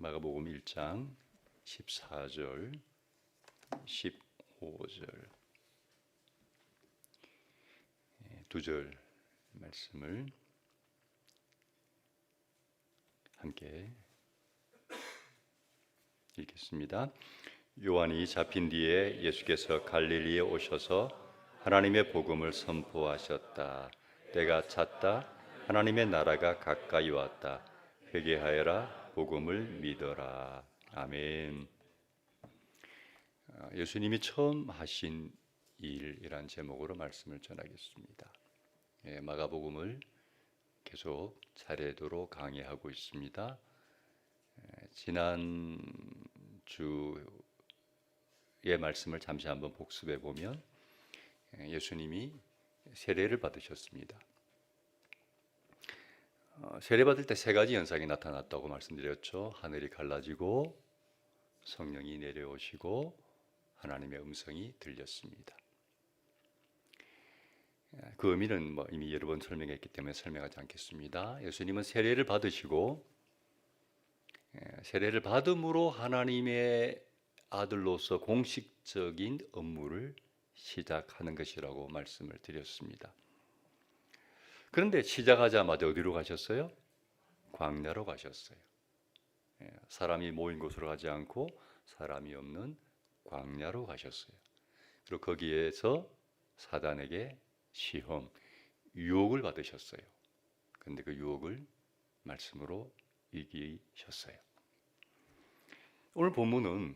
마가복음 1장 14절 15절 두 절 말씀을 함께 읽겠습니다. 요한이 잡힌 뒤에 예수께서 갈릴리에 오셔서 하나님의 복음을 선포하셨다. 때가 찼다. 하나님의 나라가 가까이 왔다. 회개하여라. 복음을 믿어라. 아멘. 예수님이 처음 하신 일이란 제목으로 말씀을 전하겠습니다. 마가복음을 계속 차례대로 강의하고 있습니다. 지난 주의 말씀을 잠시 한번 복습해 보면 예수님이 세례를 받으셨습니다. 세례 받을 때 세 가지 현상이 나타났다고 말씀드렸죠. 하늘이 갈라지고 성령이 내려오시고 하나님의 음성이 들렸습니다. 그 의미는 이미 여러 번 설명했기 때문에 설명하지 않겠습니다. 예수님은 세례를 받으시고 세례를 받음으로 하나님의 아들로서 공식적인 업무를 시작하는 것이라고 말씀을 드렸습니다. 그런데 시작하자마자 어디로 가셨어요? 광야로 가셨어요. 사람이 모인 곳으로 가지 않고 사람이 없는 광야로 가셨어요. 그리고 거기에서 사단에게 시험, 유혹을 받으셨어요. 그런데 그 유혹을 말씀으로 이기셨어요. 오늘 본문은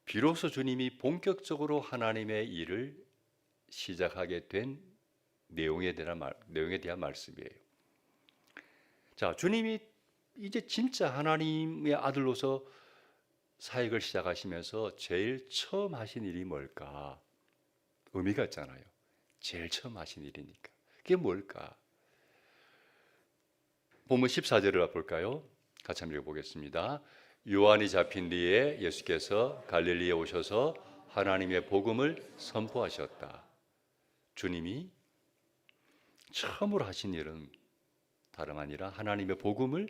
비로소 주님이 본격적으로 하나님의 일을 시작하게 된 내용에 대한 말씀이에요. 자, 주님이 이제 진짜 하나님의 아들로서 사역을 시작하시면서 제일 처음 하신 일이 뭘까? 의미가 있잖아요. 제일 처음 하신 일이니까. 그게 뭘까? 본문 14절을 볼까요? 같이 한번 읽어보겠습니다. 요한이 잡힌 뒤에 예수께서 갈릴리에 오셔서 하나님의 복음을 선포하셨다. 주님이 처음으로 하신 일은 다름 아니라 하나님의 복음을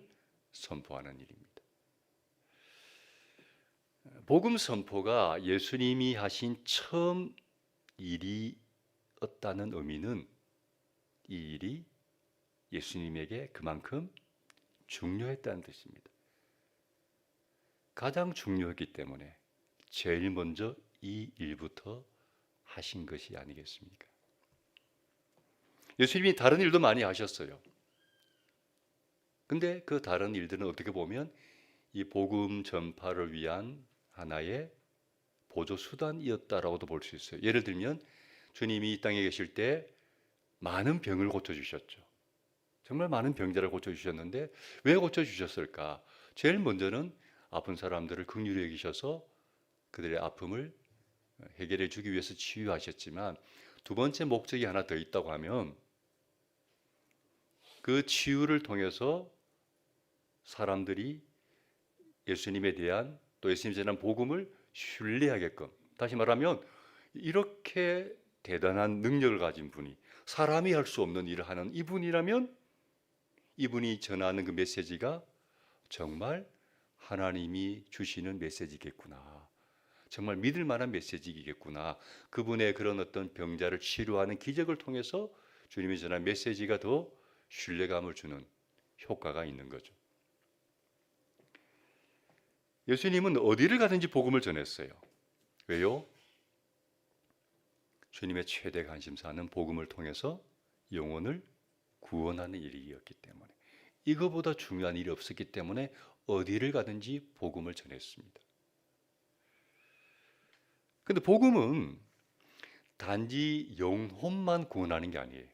선포하는 일입니다. 복음 선포가 예수님이 하신 처음 일이었다는 의미는 이 일이 예수님에게 그만큼 중요했다는 뜻입니다. 가장 중요했기 때문에 제일 먼저 이 일부터 하신 것이 아니겠습니까? 예수님이 다른 일도 많이 하셨어요. 근데 그 다른 일들은 어떻게 보면 이 복음 전파를 위한 하나의 보조 수단이었다라고도 볼 수 있어요. 예를 들면 주님이 이 땅에 계실 때 많은 병을 고쳐주셨죠. 정말 많은 병자를 고쳐주셨는데 왜 고쳐주셨을까? 제일 먼저는 아픈 사람들을 긍휼히 여기셔서 그들의 아픔을 해결해 주기 위해서 치유하셨지만 두 번째 목적이 하나 더 있다고 하면 그 치유를 통해서 사람들이 예수님에 대한 또 예수님에 대한 복음을 신뢰하게끔, 다시 말하면 이렇게 대단한 능력을 가진 분이 사람이 할 수 없는 일을 하는 이분이라면 이분이 전하는 그 메시지가 정말 하나님이 주시는 메시지겠구나, 정말 믿을 만한 메시지이겠구나, 그분의 그런 어떤 병자를 치료하는 기적을 통해서 주님이 전한 메시지가 더 신뢰감을 주는 효과가 있는 거죠. 예수님은 어디를 가든지 복음을 전했어요. 왜요? 주님의 최대 관심사는 복음을 통해서 영혼을 구원하는 일이었기 때문에, 이거보다 중요한 일이 없었기 때문에 어디를 가든지 복음을 전했습니다. 근데 복음은 단지 영혼만 구원하는 게 아니에요.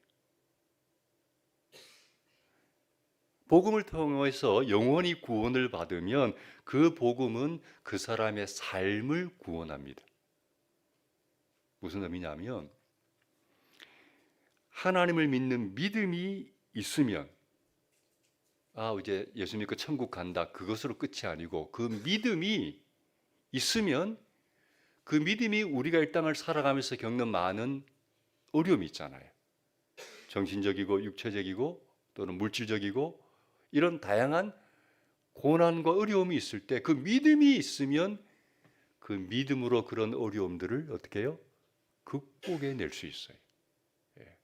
복음을 통해서 영혼이 구원을 받으면 그 복음은 그 사람의 삶을 구원합니다. 무슨 의미냐면 하나님을 믿는 믿음이 있으면 이제 예수 믿고 천국 간다, 그것으로 끝이 아니고 그 믿음이 있으면 그 믿음이 우리가 이 땅을 살아가면서 겪는 많은 어려움이 있잖아요. 정신적이고 육체적이고 또는 물질적이고 이런 다양한 고난과 어려움이 있을 때 그 믿음이 있으면 그 믿음으로 그런 어려움들을 어떻게 해요? 극복해낼 수 있어요. 예.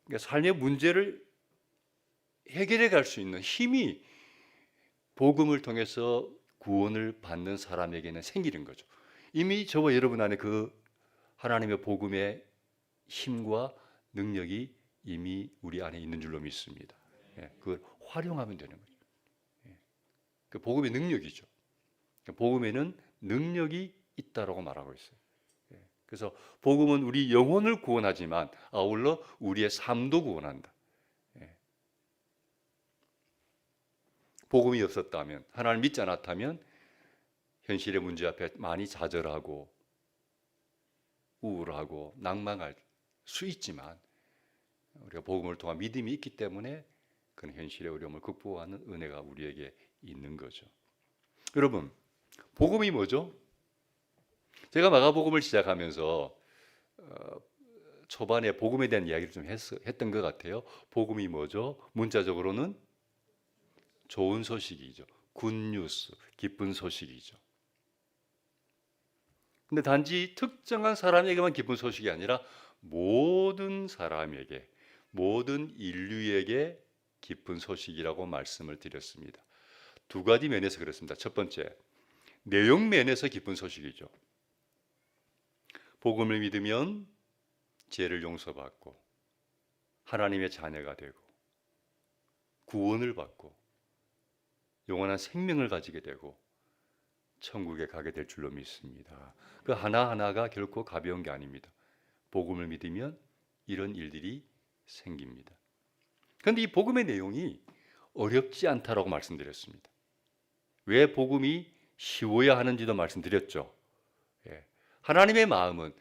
그러니까 삶의 문제를 해결해 갈 수 있는 힘이 복음을 통해서 구원을 받는 사람에게는 생기는 거죠. 이미 저와 여러분 안에 그 하나님의 복음의 힘과 능력이 이미 우리 안에 있는 줄로 믿습니다. 예, 그걸 활용하면 되는 거죠. 예, 그 복음의 능력이죠. 복음에는 능력이 있다라고 말하고 있어요. 예, 그래서 복음은 우리 영혼을 구원하지만 아울러 우리의 삶도 구원한다. 예, 복음이 없었다면, 하나님을 믿지 않았다면 현실의 문제 앞에 많이 좌절하고 우울하고 낭망할 수 있지만 우리가 복음을 통한 믿음이 있기 때문에 그런 현실의 어려움을 극복하는 은혜가 우리에게 있는 거죠. 여러분, 복음이 뭐죠? 제가 마가복음을 시작하면서 초반에 복음에 대한 이야기를 좀 했던 것 같아요. 복음이 뭐죠? 문자적으로는 좋은 소식이죠. 굿뉴스, 기쁜 소식이죠. 근데 단지 특정한 사람에게만 기쁜 소식이 아니라 모든 사람에게, 모든 인류에게 기쁜 소식이라고 말씀을 드렸습니다. 두 가지 면에서 그렇습니다. 첫 번째, 내용 면에서 기쁜 소식이죠. 복음을 믿으면 죄를 용서받고 하나님의 자녀가 되고 구원을 받고 영원한 생명을 가지게 되고 천국에 가게 될 줄로 믿습니다. 그 하나하나가 결코 가벼운 게 아닙니다. 복음을 믿으면 이런 일들이 생깁니다. 그런데 이 복음의 내용이 어렵지 않다라고 말씀드렸습니다. 왜 복음이 쉬워야 하는지도 말씀드렸죠. 예. 하나님의 마음은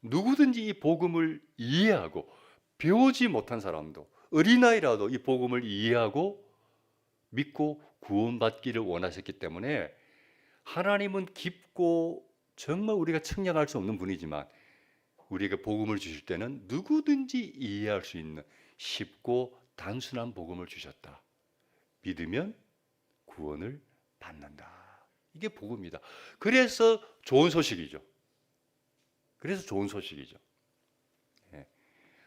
누구든지 이 복음을 이해하고 배우지 못한 사람도 어린아이라도 이 복음을 이해하고 믿고 구원받기를 원하셨기 때문에 하나님은 깊고 정말 우리가 측량할 수 없는 분이지만 우리에게 복음을 주실 때는 누구든지 이해할 수 있는 쉽고 단순한 복음을 주셨다. 믿으면 구원을 받는다. 이게 복음이다. 그래서 좋은 소식이죠. 그래서 좋은 소식이죠. 예.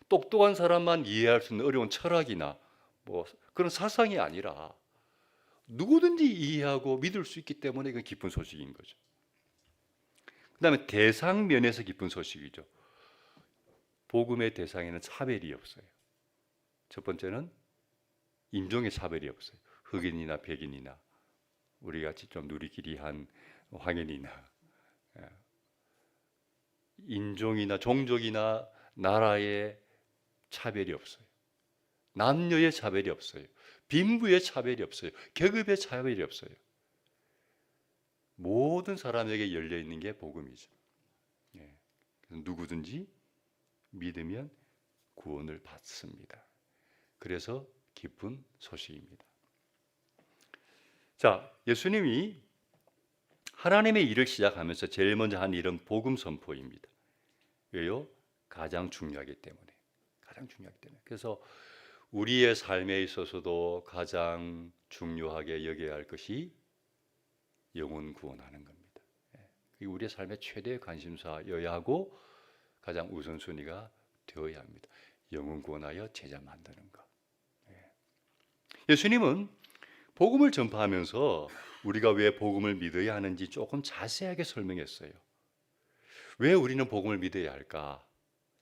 똑똑한 사람만 이해할 수 있는 어려운 철학이나 뭐 그런 사상이 아니라 누구든지 이해하고 믿을 수 있기 때문에 이건 기쁜 소식인 거죠. 그 다음에 대상 면에서 기쁜 소식이죠. 복음의 대상에는 차별이 없어요. 첫 번째는 인종의 차별이 없어요. 흑인이나 백인이나 우리 같이 좀 누리끼리한 황인이나 인종이나 종족이나 나라의 차별이 없어요. 남녀의 차별이 없어요. 빈부의 차별이 없어요. 계급의 차별이 없어요. 모든 사람에게 열려 있는 게 복음이죠. 예. 누구든지 믿으면 구원을 받습니다. 그래서 기쁜 소식입니다. 자, 예수님이 하나님의 일을 시작하면서 제일 먼저 한 일은 복음 선포입니다. 왜요? 가장 중요하기 때문에. 가장 중요하기 때문에. 그래서 우리의 삶에 있어서도 가장 중요하게 여겨야 할 것이 영혼 구원하는 겁니다. 그게 우리의 삶의 최대의 관심사여야 하고 가장 우선순위가 되어야 합니다. 영혼 구원하여 제자 만드는 것. 예수님은 복음을 전파하면서 우리가 왜 복음을 믿어야 하는지 조금 자세하게 설명했어요. 왜 우리는 복음을 믿어야 할까?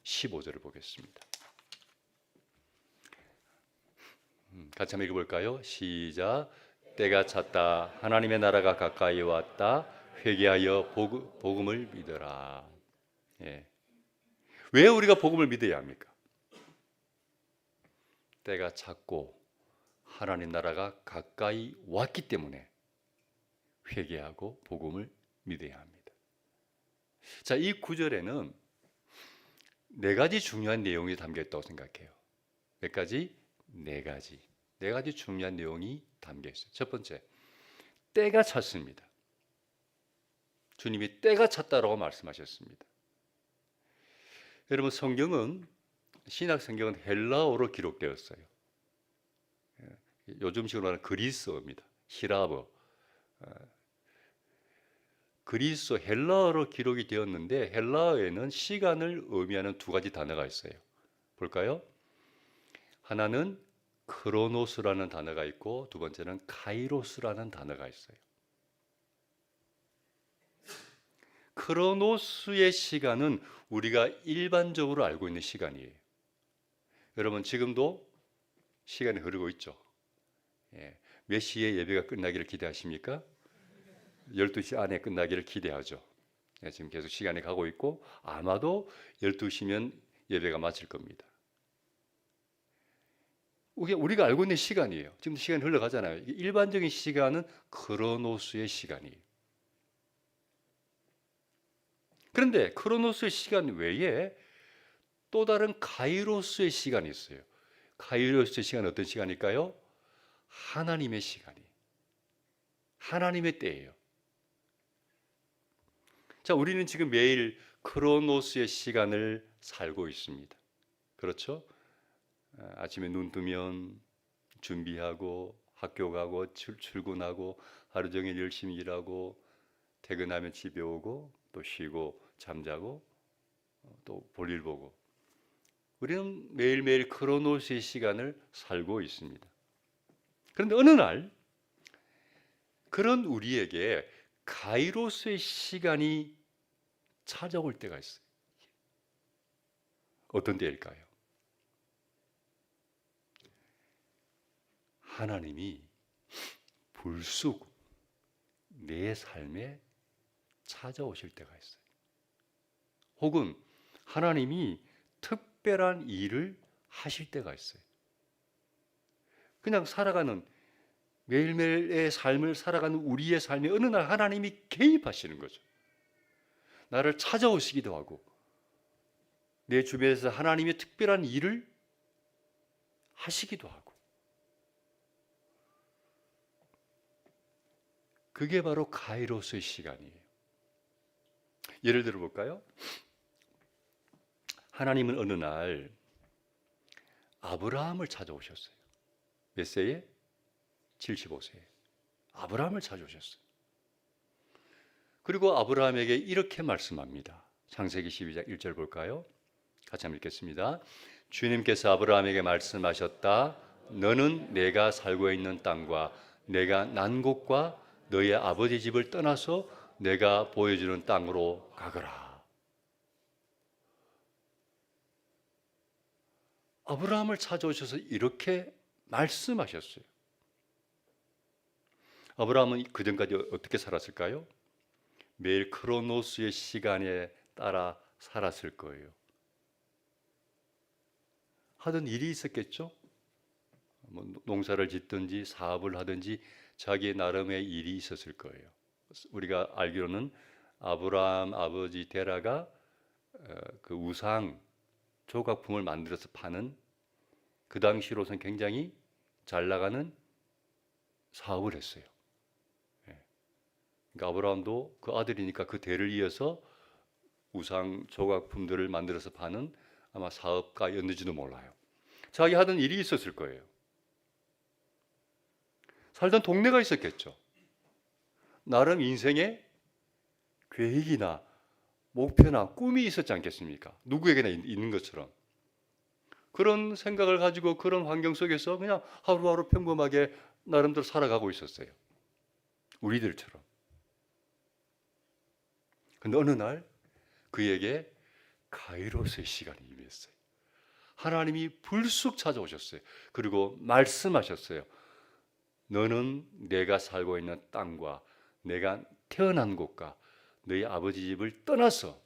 15절을 보겠습니다. 같이 한번 읽어볼까요? 시작. 때가 찼다. 하나님의 나라가 가까이 왔다. 회개하여 복음을 믿어라. 예. 왜 우리가 복음을 믿어야 합니까? 때가 찼고 하나님 나라가 가까이 왔기 때문에 회개하고 복음을 믿어야 합니다. 자, 이 구절에는 네 가지 중요한 내용이 담겨 있다고 생각해요. 몇 가지? 네 가지. 네 가지 중요한 내용이 담겨 있어요. 첫 번째, 때가 찼습니다. 주님이 때가 찼다라고 말씀하셨습니다. 여러분, 성경은 신약 성경은 헬라어로 기록되었어요. 요즘식으로 말하는 그리스어입니다. 히라버. 그리스어 헬라어로 기록이 되었는데 헬라어에는 시간을 의미하는 두 가지 단어가 있어요. 볼까요? 하나는 크로노스라는 단어가 있고 두 번째는 카이로스라는 단어가 있어요. 크로노스의 시간은 우리가 일반적으로 알고 있는 시간이에요. 여러분 지금도 시간이 흐르고 있죠. 예. 몇 시에 예배가 끝나기를 기대하십니까? 12시 안에 끝나기를 기대하죠. 예, 지금 계속 시간이 가고 있고 아마도 12시면 예배가 마칠 겁니다. 우리가 알고 있는 시간이에요. 지금 시간이 흘러가잖아요. 일반적인 시간은 크로노스의 시간이에요. 그런데 크로노스의 시간 외에 또 다른 카이로스의 시간이 있어요. 카이로스의 시간은 어떤 시간일까요? 하나님의 시간이에요. 하나님의 때예요. 자, 우리는 지금 매일 크로노스의 시간을 살고 있습니다. 그렇죠? 아침에 눈 뜨면 준비하고 학교 가고 출근하고 하루 종일 열심히 일하고 퇴근하면 집에 오고 또 쉬고 잠자고 또 볼일 보고 우리는 매일매일 크로노스의 시간을 살고 있습니다. 그런데 어느 날 그런 우리에게 카이로스의 시간이 찾아올 때가 있어요. 어떤 때일까요? 하나님이 불쑥 내 삶에 찾아오실 때가 있어요. 혹은 하나님이 특별한 일을 하실 때가 있어요. 그냥 살아가는 매일매일의 삶을 살아가는 우리의 삶에 어느 날 하나님이 개입하시는 거죠. 나를 찾아오시기도 하고 내 주변에서 하나님의 특별한 일을 하시기도 하고 그게 바로 카이로스의 시간이에요. 예를 들어 볼까요? 하나님은 어느 날 아브라함을 찾아오셨어요. 몇 세에? 75세에. 아브라함을 찾아오셨어요. 그리고 아브라함에게 이렇게 말씀합니다. 창세기 12장 1절 볼까요? 같이 한번 읽겠습니다. 주님께서 아브라함에게 말씀하셨다. 너는 내가 살고 있는 땅과 내가 난 곳과 너의 아버지 집을 떠나서 내가 보여주는 땅으로 가거라. 아브라함을 찾아오셔서 이렇게 말씀하셨어요. 아브라함은 그전까지 어떻게 살았을까요? 매일 크로노스의 시간에 따라 살았을 거예요. 하던 일이 있었겠죠? 뭐 농사를 짓든지 사업을 하든지 자기 나름의 일이 있었을 거예요. 우리가 알기로는 아브라함 아버지 데라가 그 우상 조각품을 만들어서 파는 그 당시로선 굉장히 잘 나가는 사업을 했어요. 그러니까 아브라함도 그 아들이니까 그 대를 이어서 우상 조각품들을 만들어서 파는 아마 사업가였는지도 몰라요. 자기 하던 일이 있었을 거예요. 살던 동네가 있었겠죠. 나름 인생의 계획이나 목표나 꿈이 있었지 않겠습니까? 누구에게나 있는 것처럼. 그런 생각을 가지고 그런 환경 속에서 그냥 하루하루 평범하게 나름대로 살아가고 있었어요. 우리들처럼. 근데 어느 날 그에게 카이로스의 시간이 임했어요. 하나님이 불쑥 찾아오셨어요. 그리고 말씀하셨어요. 너는 내가 살고 있는 땅과 내가 태어난 곳과 너희 아버지 집을 떠나서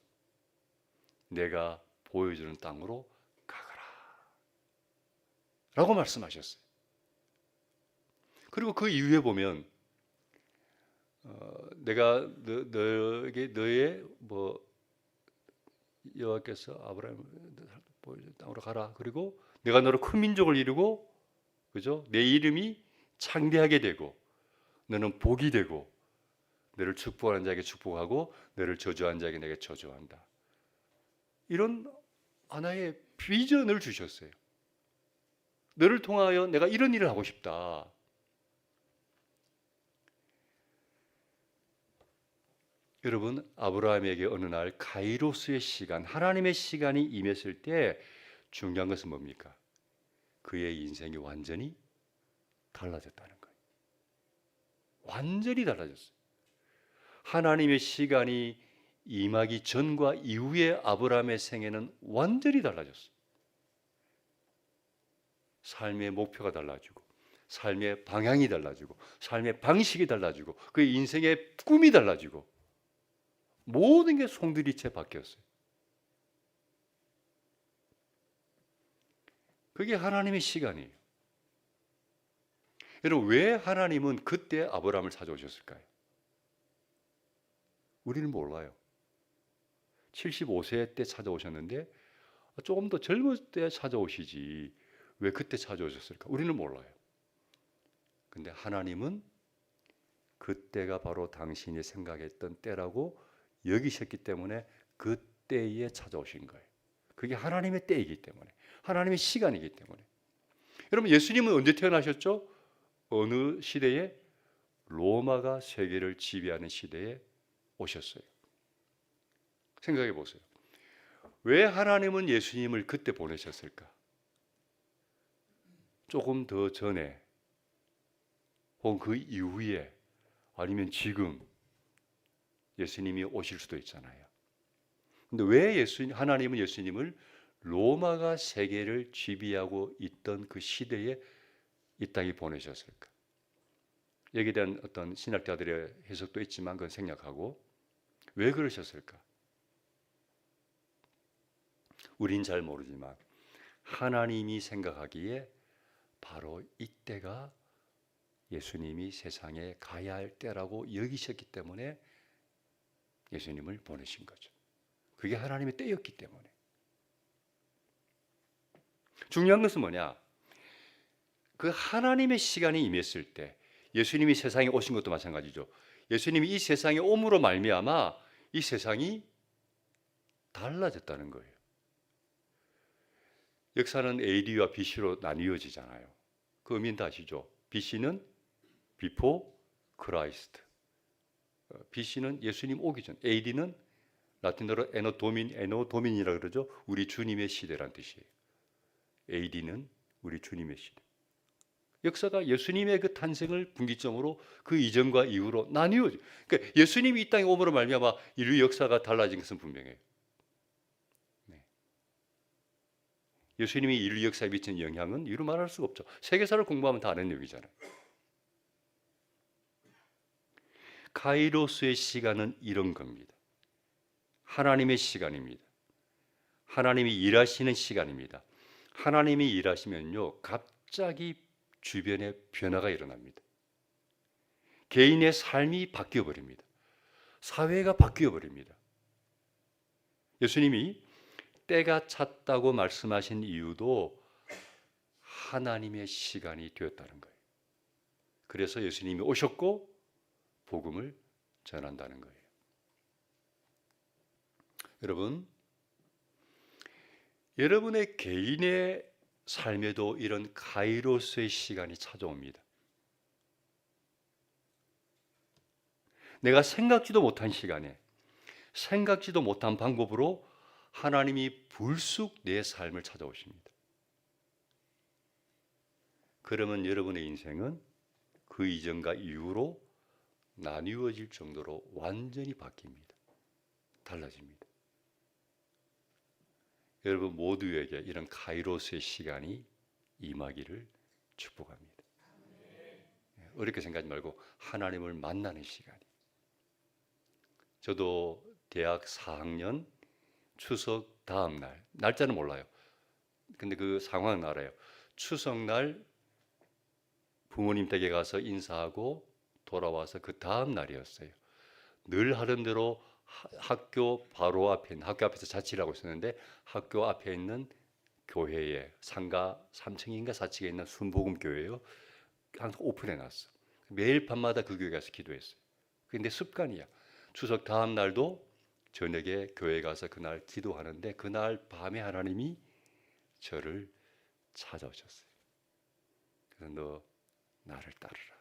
내가 보여주는 땅으로 가거라 라고 말씀하셨어요. 그리고 그 이후에 보면 내가 너에게 너의 여호와께서 아브라함을 보여준 땅으로 가라. 그리고 내가 너로 큰 민족을 이루고 그죠? 내 이름이 창대하게 되고 너는 복이 되고 너를 축복하는 자에게 축복하고 너를 저주하는 자에게 내게 저주한다. 이런 하나의 비전을 주셨어요. 너를 통하여 내가 이런 일을 하고 싶다. 여러분, 아브라함에게 어느 날 카이로스의 시간, 하나님의 시간이 임했을 때 중요한 것은 뭡니까? 그의 인생이 완전히 달라졌다는 거예요. 완전히 달라졌어요. 하나님의 시간이 임하기 전과 이후의 아브라함의 생애는 완전히 달라졌어요. 삶의 목표가 달라지고, 삶의 방향이 달라지고, 삶의 방식이 달라지고, 그의 인생의 꿈이 달라지고, 모든 게 송두리째 바뀌었어요. 그게 하나님의 시간이에요. 여러분, 왜 하나님은 그때 아브라함을 찾아오셨을까요? 우리는 몰라요. 75세 때 찾아오셨는데 조금 더 젊을 때 찾아오시지 왜 그때 찾아오셨을까? 우리는 몰라요. 근데 하나님은 그때가 바로 당신이 생각했던 때라고 여기셨기 때문에 그때에 찾아오신 거예요. 그게 하나님의 때이기 때문에, 하나님의 시간이기 때문에. 여러분, 예수님은 언제 태어나셨죠? 어느 시대에? 로마가 세계를 지배하는 시대에 오셨어요. 생각해 보세요. 왜 하나님은 예수님을 그때 보내셨을까? 조금 더 전에 혹은 그 이후에 아니면 지금 예수님이 오실 수도 있잖아요. 근데 왜 하나님은 예수님을 로마가 세계를 지배하고 있던 그 시대에 이 땅에 보내셨을까? 여기에 대한 어떤 신학자들의 해석도 있지만 그건 생략하고 왜 그러셨을까? 우린 잘 모르지만 하나님이 생각하기에 바로 이때가 예수님이 세상에 가야 할 때라고 여기셨기 때문에 예수님을 보내신 거죠. 그게 하나님의 때였기 때문에. 중요한 것은 뭐냐? 그 하나님의 시간이 임했을 때 예수님이 세상에 오신 것도 마찬가지죠. 예수님이 이 세상에 옴으로 말미암아 이 세상이 달라졌다는 거예요. 역사는 AD와 BC로 나뉘어지잖아요. 그 의미는 다 아시죠? BC는 Before Christ, BC는 예수님 오기 전, AD는 라틴어로 에노 도민이라 그러죠. 우리 주님의 시대란 뜻이에요. AD는 우리 주님의 시대. 역사가 예수님의 그 탄생을 분기점으로 그 이전과 이후로 나뉘어져. 그러니까 예수님이 이 땅에 오므로 말미암아 인류 역사가 달라진 것은 분명해요. 네. 예수님이 인류 역사에 미친 영향은 이루 말할 수가 없죠. 세계사를 공부하면 다 아는 얘기잖아요. 카이로스의 시간은 이런 겁니다. 하나님의 시간입니다. 하나님이 일하시는 시간입니다. 하나님이 일하시면요, 갑자기 주변에 변화가 일어납니다. 개인의 삶이 바뀌어 버립니다. 사회가 바뀌어 버립니다. 예수님이 때가 찼다고 말씀하신 이유도 하나님의 시간이 되었다는 거예요. 그래서 예수님이 오셨고 복음을 전한다는 거예요. 여러분, 여러분의 개인의 삶에도 이런 카이로스의 시간이 찾아옵니다. 내가 생각지도 못한 시간에, 생각지도 못한 방법으로 하나님이 불쑥 내 삶을 찾아오십니다. 그러면 여러분의 인생은 그 이전과 이후로 나뉘어질 정도로 완전히 바뀝니다. 달라집니다. 여러분 모두에게 이런 카이로스의 시간이 임하기를 축복합니다. 어렵게 생각하지 말고 하나님을 만나는 시간이. 저도 대학 4학년 추석 다음 날, 날짜는 몰라요. 근데 그 상황은 알아요. 추석날 부모님 댁에 가서 인사하고 돌아와서 그 다음 날이었어요. 늘 하던 대로 학교 바로 앞에 있는, 학교 앞에서 자취를 하고 있었는데 학교 앞에 있는 교회에 상가 3층인가 4층에 있는 순복음 교회요. 항상 오픈해 놨어. 매일 밤마다 그 교회 가서 기도했어요. 근데 습관이야. 추석 다음 날도 저녁에 교회 가서 그날 기도하는데 그날 밤에 하나님이 저를 찾아오셨어요. 그래서 너 나를 따르라.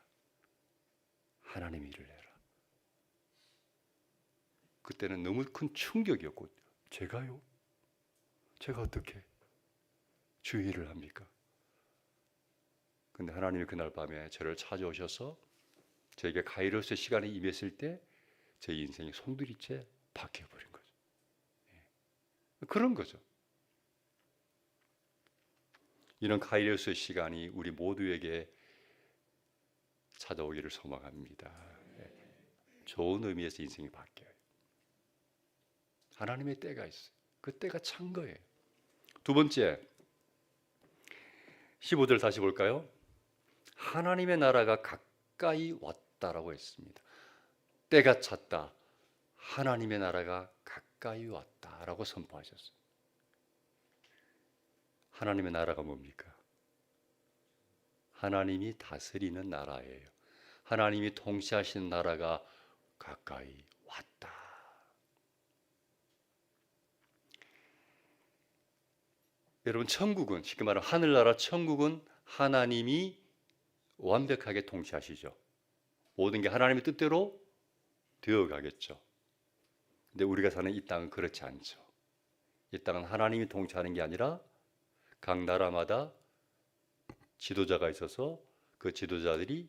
하나님 일을 해라. 그때는 너무 큰 충격이었고, 제가요? 제가 어떻게 주의 일을 합니까? 근데 하나님이 그날 밤에 저를 찾아오셔서 저에게 가이로스의 시간이 임했을 때 제 인생이 송두리째 바뀌어버린 거죠. 그런 거죠. 이런 가이로스의 시간이 우리 모두에게 찾아오기를 소망합니다. 좋은 의미에서 인생이 바뀌어요. 하나님의 때가 있어요. 그 때가 찬 거예요. 두 번째, 15절 다시 볼까요? 하나님의 나라가 가까이 왔다라고 했습니다. 때가 찼다. 하나님의 나라가 가까이 왔다라고 선포하셨어요. 하나님의 나라가 뭡니까? 하나님이 다스리는 나라예요. 하나님이 통치하시는 나라가 가까이 왔다. 여러분, 천국은, 쉽게 말하면 하늘나라 천국은 하나님이 완벽하게 통치하시죠. 모든 게 하나님의 뜻대로 되어가겠죠. 근데 우리가 사는 이 땅은 그렇지 않죠. 이 땅은 하나님이 통치하는 게 아니라 각 나라마다 지도자가 있어서 그 지도자들이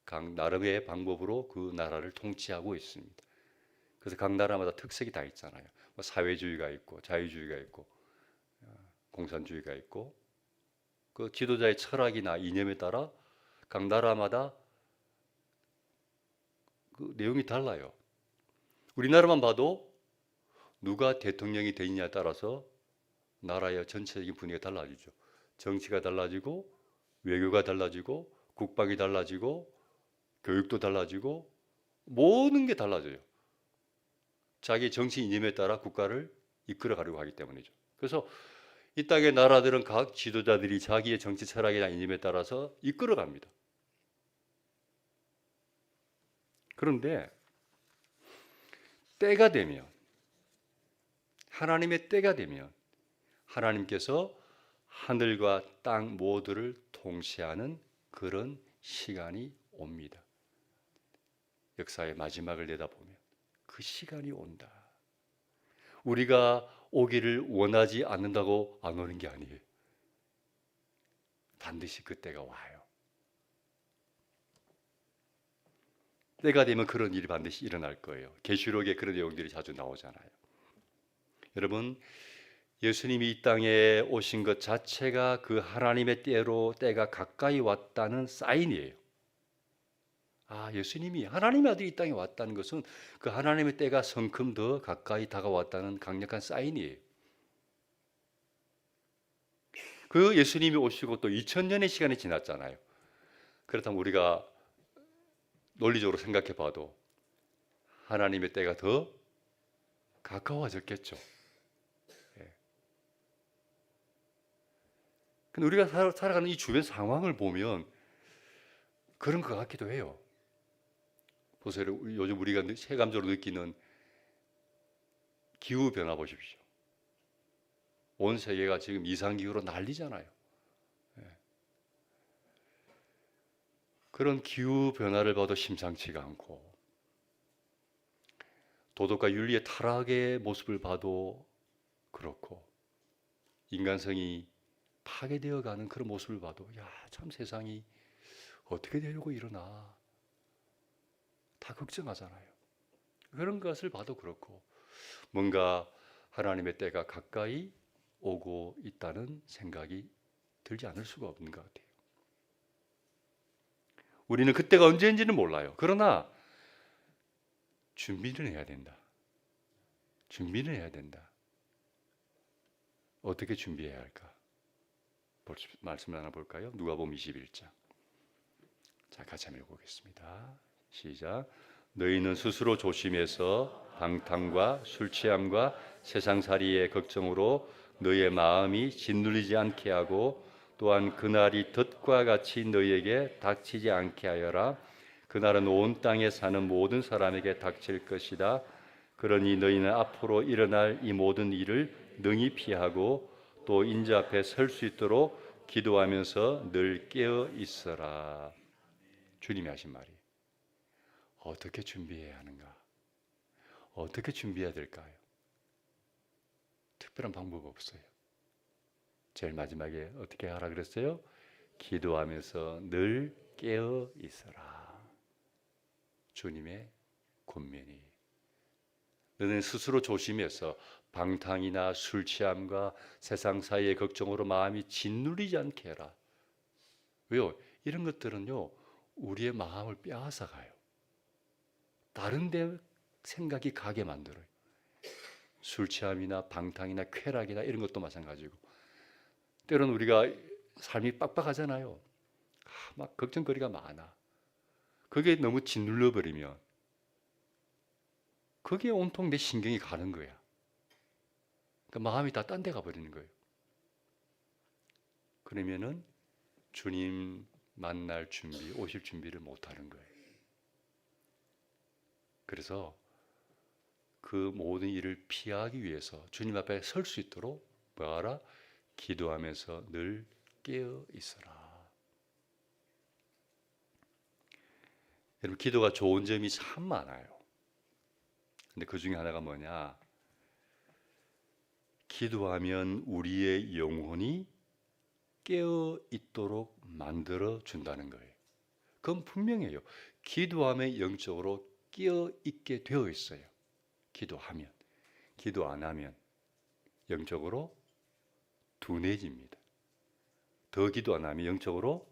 각 나름의 방법으로 그 나라를 통치하고 있습니다. 그래서 각 나라마다 특색이 다 있잖아요. 뭐 사회주의가 있고 자유주의가 있고 공산주의가 있고, 그 지도자의 철학이나 이념에 따라 각 나라마다 그 내용이 달라요. 우리나라만 봐도 누가 대통령이 되느냐에 따라서 나라의 전체적인 분위기가 달라지죠. 정치가 달라지고, 외교가 달라지고, 국방이 달라지고, 교육도 달라지고, 모든 게 달라져요. 자기 정치 이념에 따라 국가를 이끌어 가려고 하기 때문이죠. 그래서 이 땅의 나라들은 각 지도자들이 자기의 정치 철학이나 이념에 따라서 이끌어 갑니다. 그런데 때가 되면, 하나님의 때가 되면 하나님께서 하늘과 땅 모두를 통치하는 그런 시간이 옵니다. 역사의 마지막을 내다보면 그 시간이 온다. 우리가 오기를 원하지 않는다고 안 오는 게 아니에요. 반드시 그때가 와요. 때가 되면 그런 일이 반드시 일어날 거예요. 계시록에 그런 내용들이 자주 나오잖아요. 여러분, 예수님이 이 땅에 오신 것 자체가 그 하나님의 때가 가까이 왔다는 사인이에요. 예수님이 하나님의 아들이 이 땅에 왔다는 것은 그 하나님의 때가 성큼 더 가까이 다가왔다는 강력한 사인이에요. 그 예수님이 오시고 또 2000년의 시간이 지났잖아요. 그렇다면 우리가 논리적으로 생각해 봐도 하나님의 때가 더 가까워졌겠죠. 근데 우리가 살아가는 이 주변 상황을 보면 그런 것 같기도 해요. 보세요. 요즘 우리가 체감적으로 느끼는 기후 변화 보십시오. 온 세계가 지금 이상기후로 난리잖아요. 그런 기후 변화를 봐도 심상치가 않고, 도덕과 윤리의 타락의 모습을 봐도 그렇고, 인간성이 파괴되어가는 그런 모습을 봐도 참 세상이 어떻게 되려고 이러나 다 걱정하잖아요. 그런 것을 봐도 그렇고, 뭔가 하나님의 때가 가까이 오고 있다는 생각이 들지 않을 수가 없는 것 같아요. 우리는 그때가 언제인지는 몰라요. 그러나 준비는 해야 된다. 준비는 해야 된다. 어떻게 준비해야 할까? 말씀을 하나 볼까요? 누가복음 21장. 자, 같이 한번 읽어보겠습니다. 시작. 너희는 스스로 조심해서 방탕과 술 취함과 세상살이의 걱정으로 너희의 마음이 짓눌리지 않게 하고, 또한 그날이 덫과 같이 너희에게 닥치지 않게 하여라. 그날은 온 땅에 사는 모든 사람에게 닥칠 것이다. 그러니 너희는 앞으로 일어날 이 모든 일을 능히 피하고 또 인자 앞에 설 수 있도록 기도하면서 늘 깨어 있어라. 주님이 하신 말이. 어떻게 준비해야 하는가? 어떻게 준비해야 될까요? 특별한 방법 없어요. 제일 마지막에 어떻게 하라 그랬어요? 기도하면서 늘 깨어 있어라. 주님의 권면이. 너는 스스로 조심해서 방탕이나 술 취함과 세상 사이의 걱정으로 마음이 짓눌리지 않게 해라. 왜요? 이런 것들은요, 우리의 마음을 빼앗아 가요. 다른 데 생각이 가게 만들어요. 술 취함이나 방탕이나 쾌락이나 이런 것도 마찬가지고. 때로는 우리가 삶이 빡빡하잖아요. 막 걱정거리가 많아. 그게 너무 짓눌려 버리면 거기에 온통 내 신경이 가는 거야. 그러니까 마음이 다 딴 데 가버리는 거예요. 그러면은 주님 만날 준비, 오실 준비를 못 하는 거예요. 그래서 그 모든 일을 피하기 위해서 주님 앞에 설 수 있도록 뭐하라? 기도하면서 늘 깨어 있어라. 여러분, 기도가 좋은 점이 참 많아요. 근데 그 중에 하나가 뭐냐? 기도하면 우리의 영혼이 깨어 있도록 만들어 준다는 거예요. 그건 분명해요. 기도하면 영적으로 깨어 있게 되어 있어요. 기도하면. 기도 안 하면 영적으로 둔해집니다. 더 기도 안 하면 영적으로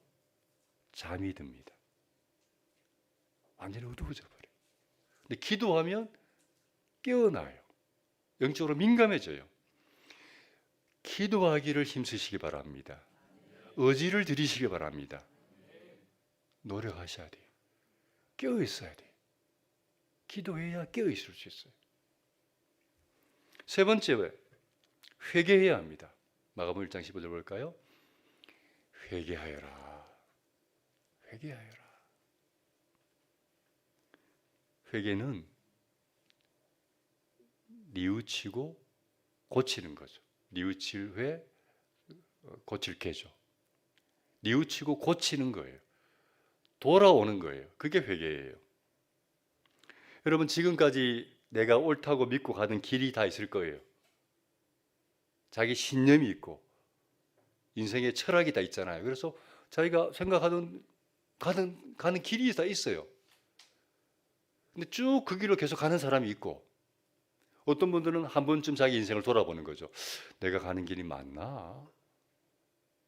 잠이 듭니다. 완전히 어두워져 버려요. 근데 기도하면 깨어나요. 영적으로 민감해져요. 기도하기를 힘쓰시기 바랍니다. 의지를 들이시기 바랍니다. 노력하셔야 돼요. 깨어 있어야 돼요. 기도해야 깨어 있을 수 있어요. 세 번째, 회개해야 합니다. 마가복음 1장 15절 볼까요? 회개하여라. 회개하여라. 회개는 뉘우치고 고치는 거죠. 뉘우칠 회, 고칠 개죠. 뉘우치고 고치는 거예요. 돌아오는 거예요. 그게 회개예요. 여러분, 지금까지 내가 옳다고 믿고 가는 길이 다 있을 거예요. 자기 신념이 있고 인생의 철학이 다 있잖아요. 그래서 자기가 생각하는 가는 길이 다 있어요. 근데 쭉 그 길로 계속 가는 사람이 있고, 어떤 분들은 한 번쯤 자기 인생을 돌아보는 거죠. 내가 가는 길이 맞나?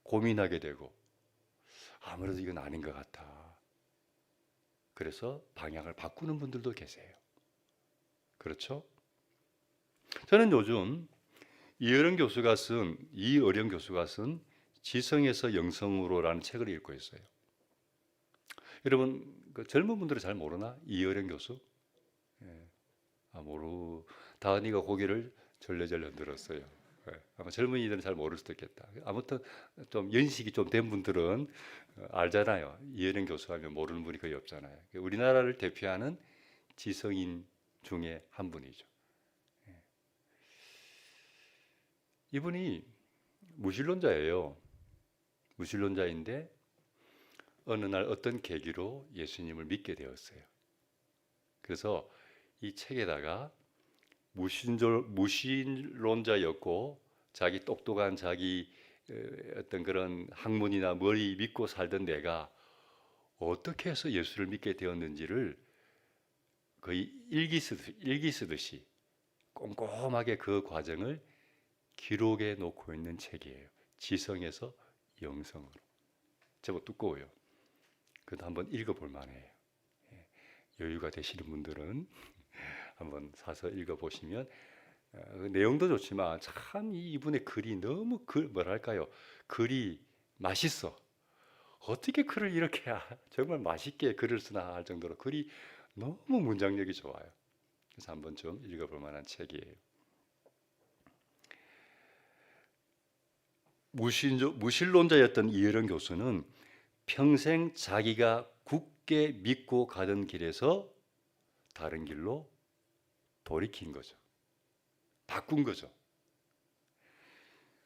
고민하게 되고, 아무래도 이건 아닌 것 같아. 그래서 방향을 바꾸는 분들도 계세요. 그렇죠? 저는 요즘 이어령 교수가 쓴 지성에서 영성으로라는 책을 읽고 있어요. 여러분, 그 젊은 분들은 잘 모르나? 이어령 교수? 예. 다은이가 고개를 절레절레 흔들었어요. 예. 아마 젊은이들은 잘 모를 수도 있겠다. 아무튼 좀 연식이 좀 된 분들은 알잖아요. 이어령 교수 하면 모르는 분이 거의 없잖아요. 우리나라를 대표하는 지성인 중에 한 분이죠. 예. 이분이 무신론자예요. 무신론자인데 어느 날 어떤 계기로 예수님을 믿게 되었어요. 그래서 이 책에다가 무신론자였고 자기 똑똑한 자기 어떤 그런 학문이나 머리 믿고 살던 내가 어떻게 해서 예수를 믿게 되었는지를 거의 일기 쓰듯이 꼼꼼하게 그 과정을 기록해 놓고 있는 책이에요. 지성에서 영성으로. 제법 두꺼워요. 그래도 한번 읽어볼 만해요. 여유가 되시는 분들은 한번 사서 읽어보시면 그 내용도 좋지만 참 이분의 글이 너무 뭐랄까요? 글이 맛있어. 어떻게 글을 이렇게 정말 맛있게 글을 쓰나 할 정도로 글이 너무 문장력이 좋아요. 그래서 한번 좀 읽어볼 만한 책이에요. 무신론자였던 이혜령 교수는 평생 자기가 굳게 믿고 가던 길에서 다른 길로 돌이킨 거죠. 바꾼 거죠.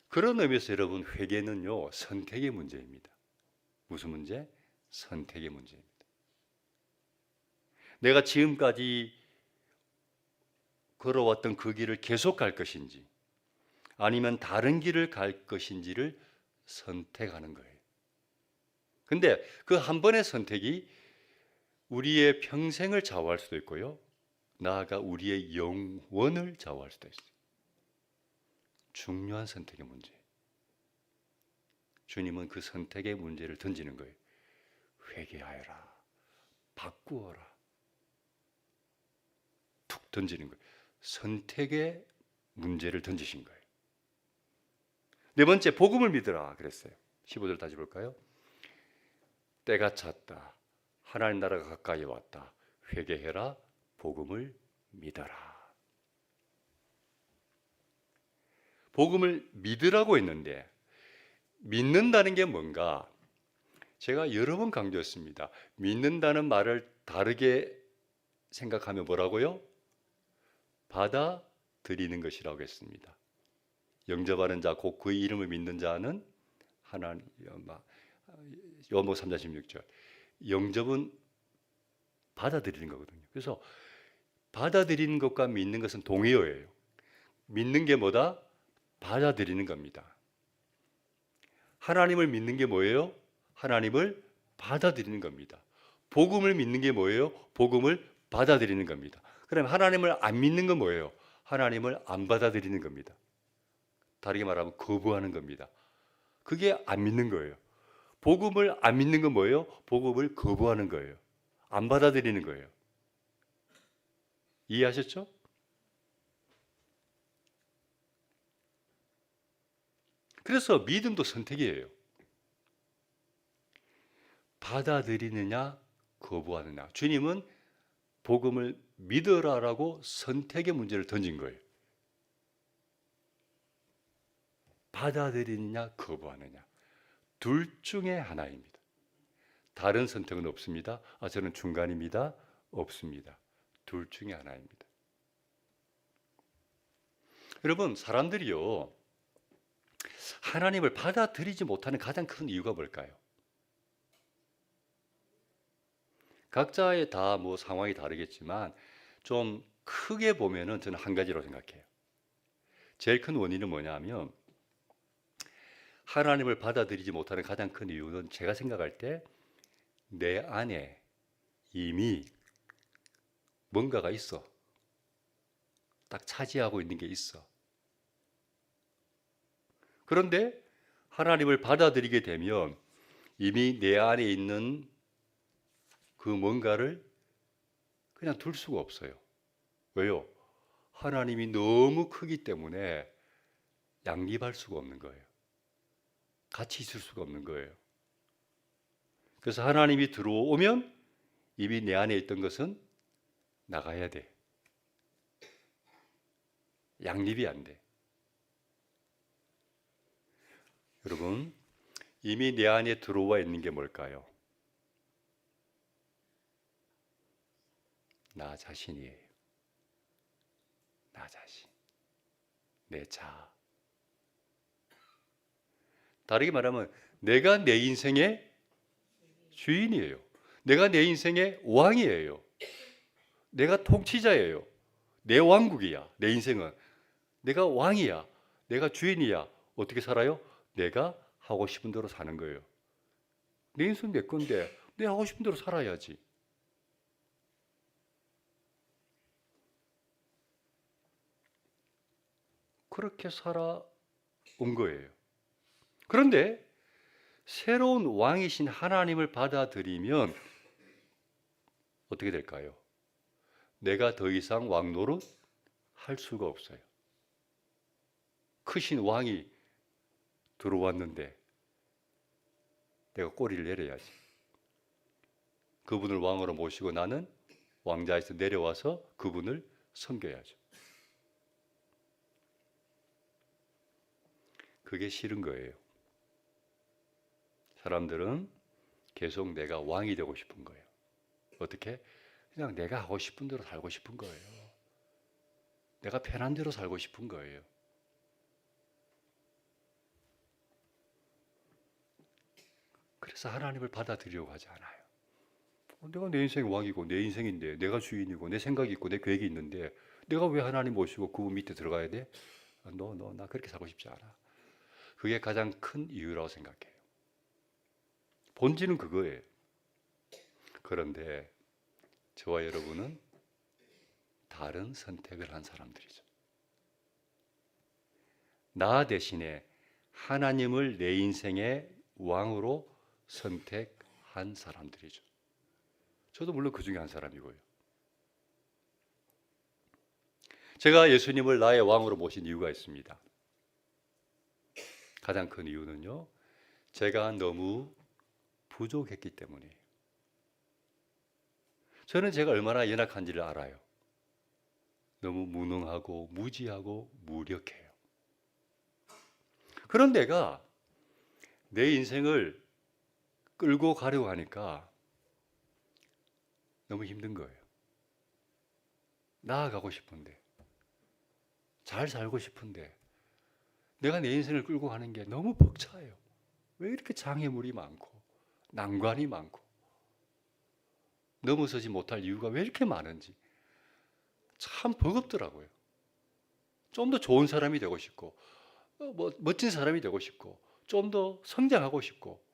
그런 의미에서 여러분, 회개는요, 선택의 문제입니다. 무슨 문제? 선택의 문제입니다. 내가 지금까지 걸어왔던 그 길을 계속 갈 것인지 아니면 다른 길을 갈 것인지를 선택하는 거예요. 근데 그 한 번의 선택이 우리의 평생을 좌우할 수도 있고요. 나아가 우리의 영원을 좌우할 수도 있어요. 중요한 선택의 문제. 주님은 그 선택의 문제를 던지는 거예요. 회개하여라. 바꾸어라. 툭 던지는 거예요. 선택의 문제를 던지신 거예요. 네 번째, 복음을 믿으라 그랬어요. 15절 다시 볼까요? 때가 찼다. 하나님 나라가 가까이 왔다. 회개해라. 복음을 믿어라. 복음을 믿으라고 했는데 믿는다는 게 뭔가? 제가 여러 번 강조했습니다. 믿는다는 말을 다르게 생각하면 뭐라고요? 받아들이는 것이라고 했습니다. 영접하는 자, 곧 그의 이름을 믿는 자는 하나님, 요한복음 3장 16절. 영접은 받아들이는 거거든요. 그래서 받아들이는 것과 믿는 것은 동의어예요. 믿는 게 뭐다? 받아들이는 겁니다. 하나님을 믿는 게 뭐예요? 하나님을 받아들이는 겁니다. 복음을 믿는 게 뭐예요? 복음을 받아들이는 겁니다. 그럼 하나님을 안 믿는 건 뭐예요? 하나님을 안 받아들이는 겁니다. 다르게 말하면 거부하는 겁니다. 그게 안 믿는 거예요. 복음을 안 믿는 건 뭐예요? 복음을 거부하는 거예요. 안 받아들이는 거예요. 이해하셨죠? 그래서 믿음도 선택이에요. 받아들이느냐, 거부하느냐. 주님은 복음을 믿어라라고 선택의 문제를 던진 거예요. 받아들이느냐, 거부하느냐. 둘 중에 하나입니다. 다른 선택은 없습니다. 저는 중간입니다. 없습니다. 둘 중에 하나입니다. 여러분, 사람들이요, 하나님을 받아들이지 못하는 가장 큰 이유가 뭘까요? 각자의 다 상황이 다르겠지만 좀 크게 보면은 저는 한 가지로 생각해요. 제일 큰 원인은 뭐냐면 하나님을 받아들이지 못하는 가장 큰 이유는 제가 생각할 때 내 안에 이미 뭔가가 있어. 딱 차지하고 있는 게 있어. 그런데 하나님을 받아들이게 되면 이미 내 안에 있는 그 뭔가를 그냥 둘 수가 없어요. 왜요? 하나님이 너무 크기 때문에 양립할 수가 없는 거예요. 같이 있을 수가 없는 거예요. 그래서 하나님이 들어오면 이미 내 안에 있던 것은 나가야 돼. 양립이 안 돼. 여러분, 이미 내 안에 들어와 있는 게 뭘까요? 나 자신이에요. 나 자신. 내 자아. 다르게 말하면 내가 내 인생의 주인이에요. 내가 내 인생의 왕이에요. 내가 통치자예요. 내 왕국이야. 내 인생은. 내가 왕이야. 내가 주인이야. 어떻게 살아요? 내가 하고 싶은 대로 사는 거예요. 내 인생 내 건데 내가 하고 싶은 대로 살아야지. 그렇게 살아온 거예요. 그런데 새로운 왕이신 하나님을 받아들이면 어떻게 될까요? 내가 더 이상 왕 노릇 할 수가 없어요. 크신 왕이 들어왔는데 내가 꼬리를 내려야지. 그분을 왕으로 모시고 나는 왕자에서 내려와서 그분을 섬겨야죠. 그게 싫은 거예요. 사람들은 계속 내가 왕이 되고 싶은 거예요. 어떻게? 그냥 내가 하고 싶은 대로 살고 싶은 거예요. 내가 편한 대로 살고 싶은 거예요. 그래서 하나님을 받아들이려고 하지 않아요. 내가 내 인생의 왕이고 내 인생인데 내가 주인이고 내 생각이 있고 내 계획이 있는데 내가 왜 하나님 모시고 그분 밑에 들어가야 돼? 나 그렇게 살고 싶지 않아. 그게 가장 큰 이유라고 생각해요. 본질은 그거예요. 그런데 저와 여러분은 다른 선택을 한 사람들이죠. 나 대신에 하나님을 내 인생의 왕으로 선택한 사람들이죠. 저도 물론 그 중에 한 사람이고요. 제가 예수님을 나의 왕으로 모신 이유가 있습니다. 가장 큰 이유는요, 제가 너무 부족했기 때문이에요. 저는 제가 얼마나 연약한지를 알아요. 너무 무능하고 무지하고 무력해요. 그런 내가 내 인생을 끌고 가려고 하니까 너무 힘든 거예요. 나아가고 싶은데, 잘 살고 싶은데 내가 내 인생을 끌고 가는 게 너무 벅차요. 왜 이렇게 장애물이 많고 난관이 많고 넘어서지 못할 이유가 왜 이렇게 많은지 참 버겁더라고요. 좀 더 좋은 사람이 되고 싶고 멋진 사람이 되고 싶고 좀 더 성장하고 싶고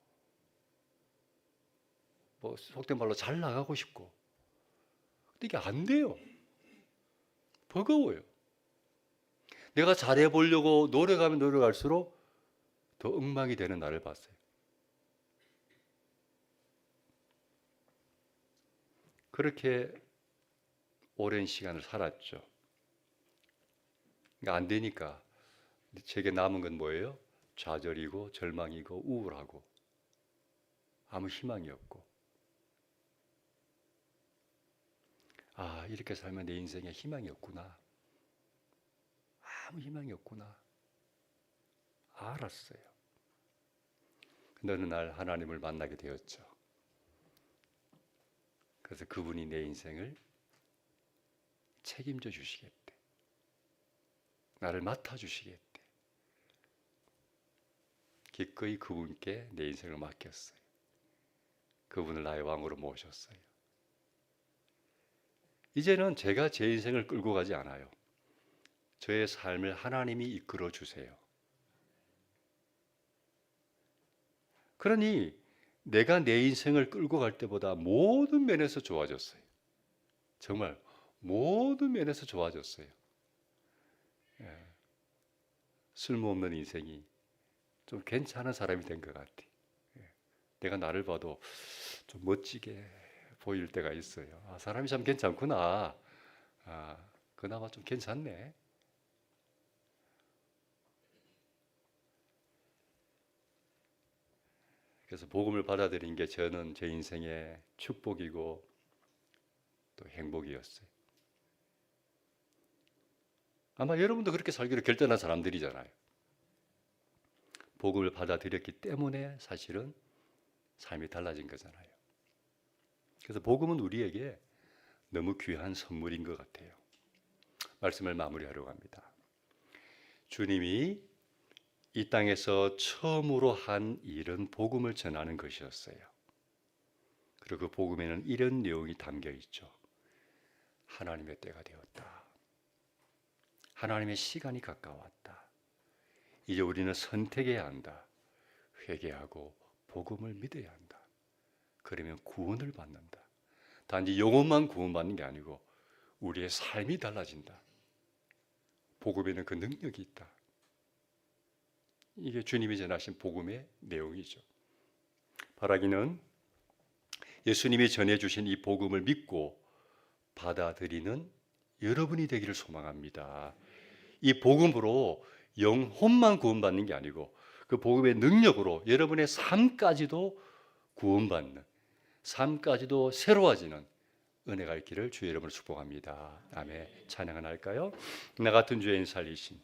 속된 말로 잘 나가고 싶고 근데 이게 안 돼요. 버거워요. 내가 잘해보려고 노력하면 노력할수록 더 엉망이 되는 나를 봤어요. 그렇게 오랜 시간을 살았죠. 그러니까 안 되니까 제게 남은 건 뭐예요? 좌절이고 절망이고 우울하고 아무 희망이 없고 이렇게 살면 내 인생에 희망이 없구나. 아무 희망이 없구나. 알았어요. 근데 어느 날 하나님을 만나게 되었죠. 그래서 그분이 내 인생을 책임져 주시겠대. 나를 맡아주시겠대. 기꺼이 그분께 내 인생을 맡겼어요. 그분을 나의 왕으로 모셨어요. 이제는 제가 제 인생을 끌고 가지 않아요. 저의 삶을 하나님이 이끌어 주세요. 그러니 내가 내 인생을 끌고 갈 때보다 모든 면에서 좋아졌어요. 정말 모든 면에서 좋아졌어요. 쓸모없는 인생이 좀 괜찮은 사람이 된 것 같아. 내가 나를 봐도 좀 멋지게 보일 때가 있어요. 사람이 참 괜찮구나. 그나마 좀 괜찮네. 그래서 복음을 받아들인 게 저는 제 인생의 축복이고 또 행복이었어요. 아마 여러분도 그렇게 살기로 결단한 사람들이잖아요. 복음을 받아들였기 때문에 사실은 삶이 달라진 거잖아요. 그래서 복음은 우리에게 너무 귀한 선물인 것 같아요. 말씀을 마무리하려고 합니다. 주님이 이 땅에서 처음으로 한 일은 복음을 전하는 것이었어요. 그리고 그 복음에는 이런 내용이 담겨 있죠. 하나님의 때가 되었다. 하나님의 시간이 가까웠다. 이제 우리는 선택해야 한다. 회개하고 복음을 믿어야 한다. 그러면 구원을 받는다. 단지 영혼만 구원받는 게 아니고 우리의 삶이 달라진다. 복음에는 그 능력이 있다. 이게 주님이 전하신 복음의 내용이죠. 바라기는 예수님이 전해주신 이 복음을 믿고 받아들이는 여러분이 되기를 소망합니다. 이 복음으로 영혼만 구원받는 게 아니고 그 복음의 능력으로 여러분의 삶까지도 구원받는, 삶까지도 새로워지는 은혜가 있기를 주의 이름으로 축복합니다. 아멘. 찬양을 할까요? 나 같은 죄인 살리신